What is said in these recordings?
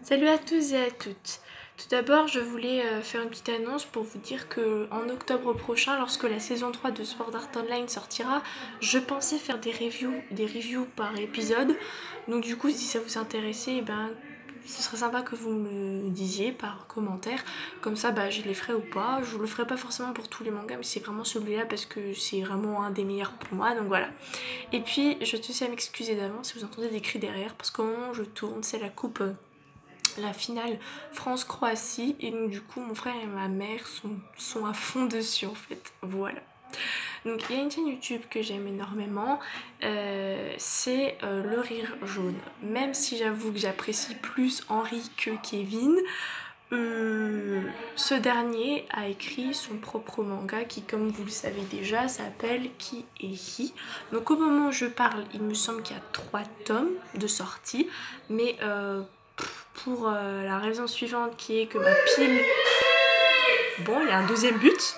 Salut à tous et à toutes. Tout d'abord, je voulais faire une petite annonce pour vous dire que en octobre prochain, lorsque la saison 3 de Sword Art Online sortira, je pensais faire des reviews par épisode. Donc du coup, si ça vous intéressait, eh ben, ce serait sympa que vous me disiez par commentaire. Comme ça, je les ferai ou pas. Je le ferai pas forcément pour tous les mangas, mais c'est vraiment celui-là parce que c'est vraiment un des meilleurs pour moi. Donc voilà. Et puis, je te sais à m'excuser d'avance si vous entendez des cris derrière, parce qu'au moment où je tourne, c'est la coupe... la finale France-Croatie et donc du coup mon frère et ma mère sont à fond dessus en fait, voilà. Donc il y a une chaîne YouTube que j'aime énormément, c'est Le Rire Jaune. Même si j'avoue que j'apprécie plus Henri que Kevin, ce dernier a écrit son propre manga qui, comme vous le savez déjà, s'appelle Qui est Hi. Donc au moment où je parle, il me semble qu'il y a 3 tomes de sortie, mais pour la raison suivante qui est que ma pile... Bon, il y a un deuxième but.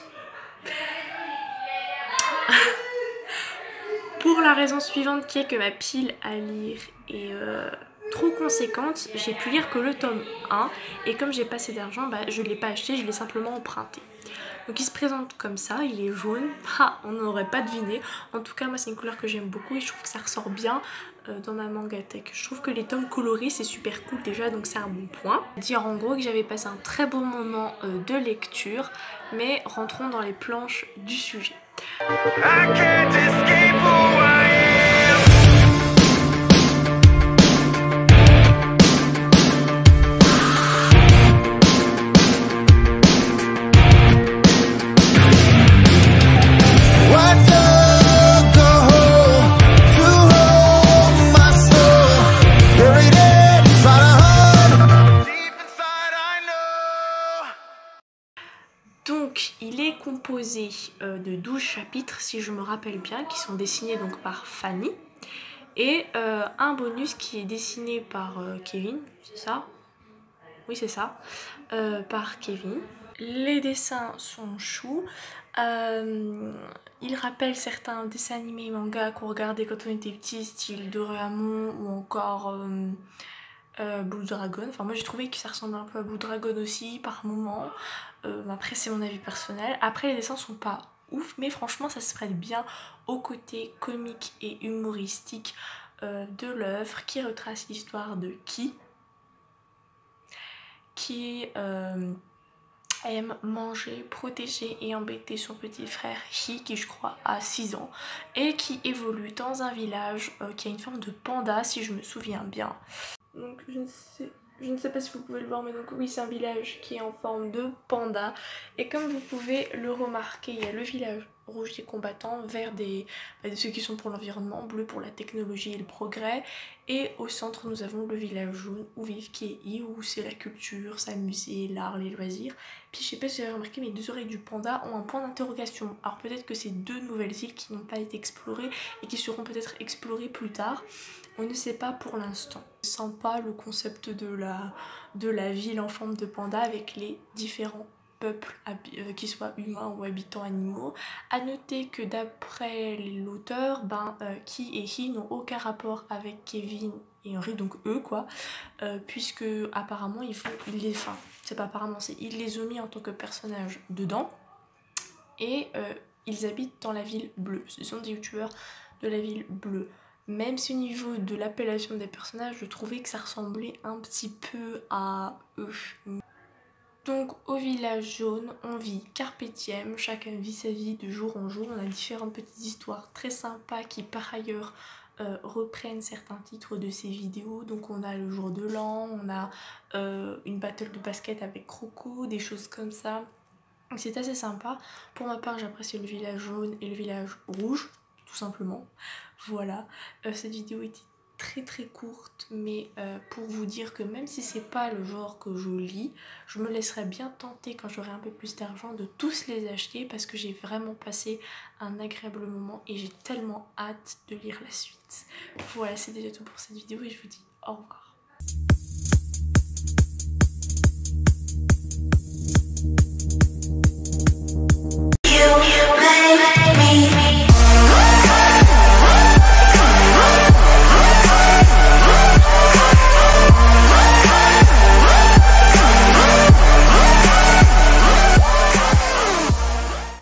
Pour la raison suivante qui est que ma pile à lire est trop conséquente, j'ai pu lire que le tome 1 et comme j'ai pas assez d'argent, je l'ai pas acheté, je l'ai simplement emprunté. Donc il se présente comme ça, il est jaune, on n'aurait pas deviné. En tout cas moi c'est une couleur que j'aime beaucoup et je trouve que ça ressort bien dans ma mangatech. Je trouve que les tomes colorés c'est super cool déjà, donc c'est un bon point. Dire en gros que j'avais passé un très bon moment de lecture, mais rentrons dans les planches du sujet. Donc il est composé de 12 chapitres si je me rappelle bien, qui sont dessinés donc par Fanny, et un bonus qui est dessiné par Kevin, c'est ça? Oui c'est ça, par Kevin. Les dessins sont choux, ils rappellent certains dessins animés et mangas qu'on regardait quand on était petit, style Doraemon ou encore Blue Dragon. Enfin moi j'ai trouvé que ça ressemble un peu à Blue Dragon aussi par moment. Après c'est mon avis personnel. Après les dessins sont pas ouf, mais franchement ça se prête bien au côté comique et humoristique de l'œuvre, qui retrace l'histoire de qui aime manger, protéger et embêter son petit frère Hi, qui je crois a 6 ans, et qui évolue dans un village qui a une forme de panda si je me souviens bien. Donc je ne sais pas si vous pouvez le voir, mais donc oui c'est un village qui est en forme de panda, et comme vous pouvez le remarquer, il y a le village rouge des combattants, vert de ceux qui sont pour l'environnement, bleu pour la technologie et le progrès, et au centre nous avons le village jaune où vivent Kei, où c'est la culture, s'amuser, l'art, les loisirs. Puis je sais pas si vous avez remarqué, mais les deux oreilles du panda ont un point d'interrogation. Alors peut-être que c'est deux nouvelles îles qui n'ont pas été explorées et qui seront peut-être explorées plus tard. On ne sait pas pour l'instant. Je sens pas le concept de la ville en forme de panda avec les différents peuples, qu'ils soient humains ou habitants animaux. A noter que d'après l'auteur, Ki et Hi n'ont aucun rapport avec Kevin et Henri, donc eux quoi, puisque apparemment c'est pas apparemment, ils les ont mis en tant que personnages dedans, et ils habitent dans la ville bleue. Ce sont des youtubeurs de la ville bleue. Même si au niveau de l'appellation des personnages, je trouvais que ça ressemblait un petit peu à eux. Donc au village jaune, on vit carpe diem, chacun vit sa vie de jour en jour. On a différentes petites histoires très sympas qui par ailleurs reprennent certains titres de ces vidéos. Donc on a le jour de l'an, on a une battle de basket avec Croco, des choses comme ça. C'est assez sympa. Pour ma part j'apprécie le village jaune et le village rouge, tout simplement. Voilà, cette vidéo était très courte, mais pour vous dire que même si c'est pas le genre que je lis, je me laisserai bien tenter quand j'aurai un peu plus d'argent de tous les acheter, parce que j'ai vraiment passé un agréable moment et j'ai tellement hâte de lire la suite. Voilà, c'est déjà tout pour cette vidéo et je vous dis au revoir.